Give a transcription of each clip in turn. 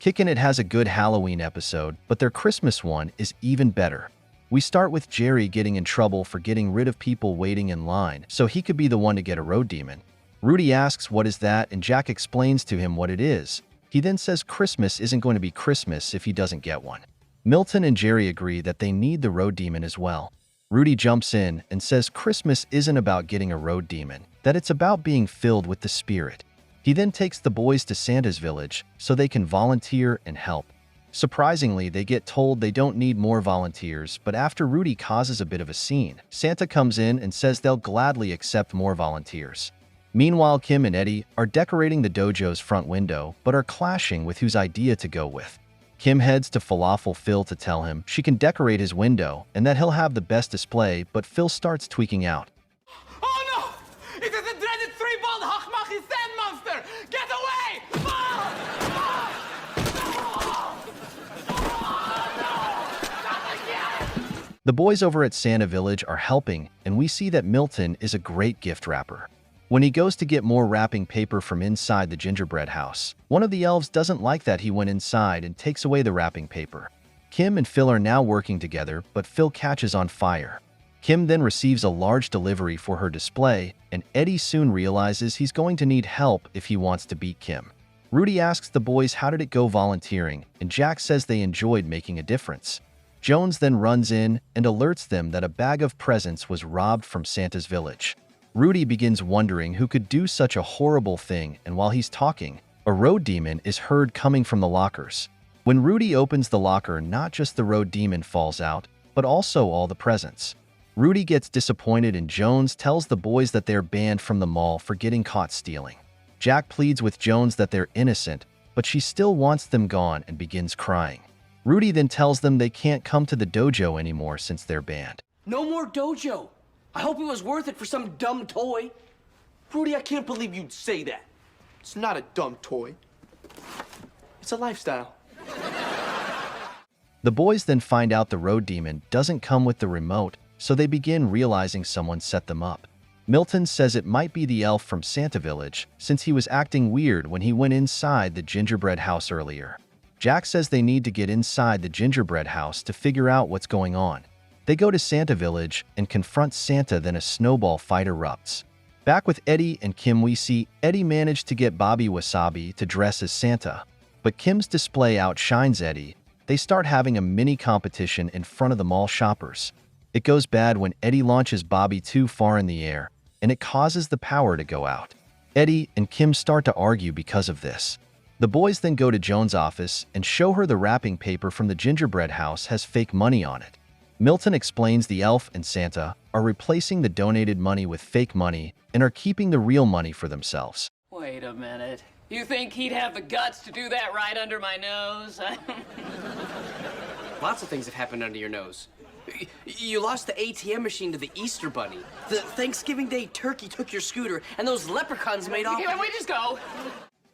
Kickin' It has a good Halloween episode, but their Christmas one is even better. We start with Jerry getting in trouble for getting rid of people waiting in line, so he could be the one to get a road demon. Rudy asks what is that, and Jack explains to him what it is. He then says Christmas isn't going to be Christmas if he doesn't get one. Milton and Jerry agree that they need the road demon as well. Rudy jumps in and says Christmas isn't about getting a road demon, that it's about being filled with the spirit. He then takes the boys to Santa's village so they can volunteer and help. Surprisingly, they get told they don't need more volunteers, but after Rudy causes a bit of a scene, Santa comes in and says they'll gladly accept more volunteers. Meanwhile, Kim and Eddie are decorating the dojo's front window, but are clashing with whose idea to go with. Kim heads to Falafel Phil to tell him she can decorate his window and that he'll have the best display, but Phil starts tweaking out. Oh no! It is the dreaded three-balled Hachmachi sand monster! Get away! The boys over at Santa Village are helping, and we see that Milton is a great gift wrapper. When he goes to get more wrapping paper from inside the gingerbread house, one of the elves doesn't like that he went inside and takes away the wrapping paper. Kim and Phil are now working together, but Phil catches on fire. Kim then receives a large delivery for her display, and Eddie soon realizes he's going to need help if he wants to beat Kim. Rudy asks the boys how did it go volunteering, and Jack says they enjoyed making a difference. Jones then runs in and alerts them that a bag of presents was robbed from Santa's village. Rudy begins wondering who could do such a horrible thing, and while he's talking, a road demon is heard coming from the lockers. When Rudy opens the locker, not just the road demon falls out, but also all the presents. Rudy gets disappointed and Jones tells the boys that they're banned from the mall for getting caught stealing. Jack pleads with Jones that they're innocent, but she still wants them gone and begins crying. Rudy then tells them they can't come to the dojo anymore since they're banned. No more dojo. I hope it was worth it for some dumb toy. Rudy, I can't believe you'd say that. It's not a dumb toy. It's a lifestyle. The boys then find out the road demon doesn't come with the remote, so they begin realizing someone set them up. Milton says it might be the elf from Santa Village, since he was acting weird when he went inside the gingerbread house earlier. Jack says they need to get inside the gingerbread house to figure out what's going on. They go to Santa Village and confront Santa, then a snowball fight erupts. Back with Eddie and Kim, we see Eddie manage to get Bobby Wasabi to dress as Santa, but Kim's display outshines Eddie. They start having a mini competition in front of the mall shoppers. It goes bad when Eddie launches Bobby too far in the air, and it causes the power to go out. Eddie and Kim start to argue because of this. The boys then go to Joan's office and show her the wrapping paper from the gingerbread house has fake money on it. Milton explains the elf and Santa are replacing the donated money with fake money and are keeping the real money for themselves. Wait a minute. You think he'd have the guts to do that right under my nose? Lots of things have happened under your nose. You lost the ATM machine to the Easter Bunny. The Thanksgiving Day turkey took your scooter, and those leprechauns made off. Can we just go?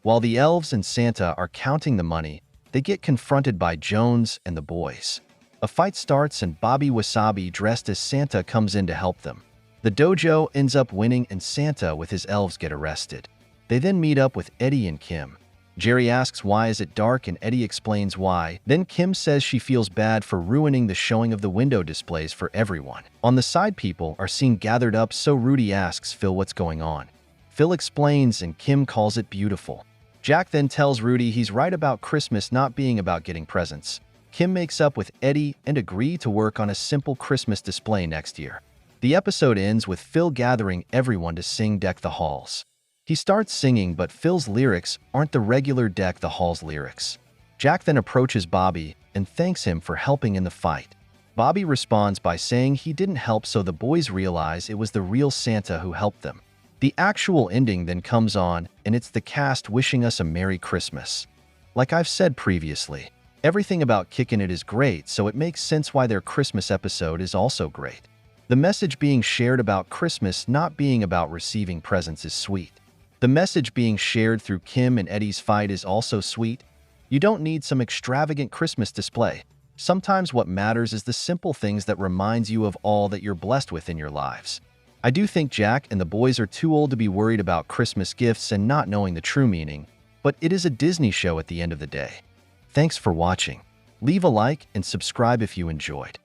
While the elves and Santa are counting the money, they get confronted by Jones and the boys. A fight starts and Bobby Wasabi dressed as Santa comes in to help them. The dojo ends up winning and Santa with his elves get arrested. They then meet up with Eddie and Kim. Jerry asks why is it dark and Eddie explains why. Then Kim says she feels bad for ruining the showing of the window displays for everyone. On the side, people are seen gathered up, so Rudy asks Phil what's going on. Phil explains and Kim calls it beautiful. Jack then tells Rudy he's right about Christmas not being about getting presents. Kim makes up with Eddie and agree to work on a simple Christmas display next year. The episode ends with Phil gathering everyone to sing Deck the Halls. He starts singing, but Phil's lyrics aren't the regular Deck the Halls lyrics. Jack then approaches Bobby and thanks him for helping in the fight. Bobby responds by saying he didn't help, so the boys realize it was the real Santa who helped them. The actual ending then comes on, and it's the cast wishing us a Merry Christmas. Like I've said previously, everything about Kickin' It is great, so it makes sense why their Christmas episode is also great. The message being shared about Christmas not being about receiving presents is sweet. The message being shared through Kim and Eddie's fight is also sweet. You don't need some extravagant Christmas display. Sometimes what matters is the simple things that reminds you of all that you're blessed with in your lives. I do think Jack and the boys are too old to be worried about Christmas gifts and not knowing the true meaning, but it is a Disney show at the end of the day. Thanks for watching. Leave a like and subscribe if you enjoyed.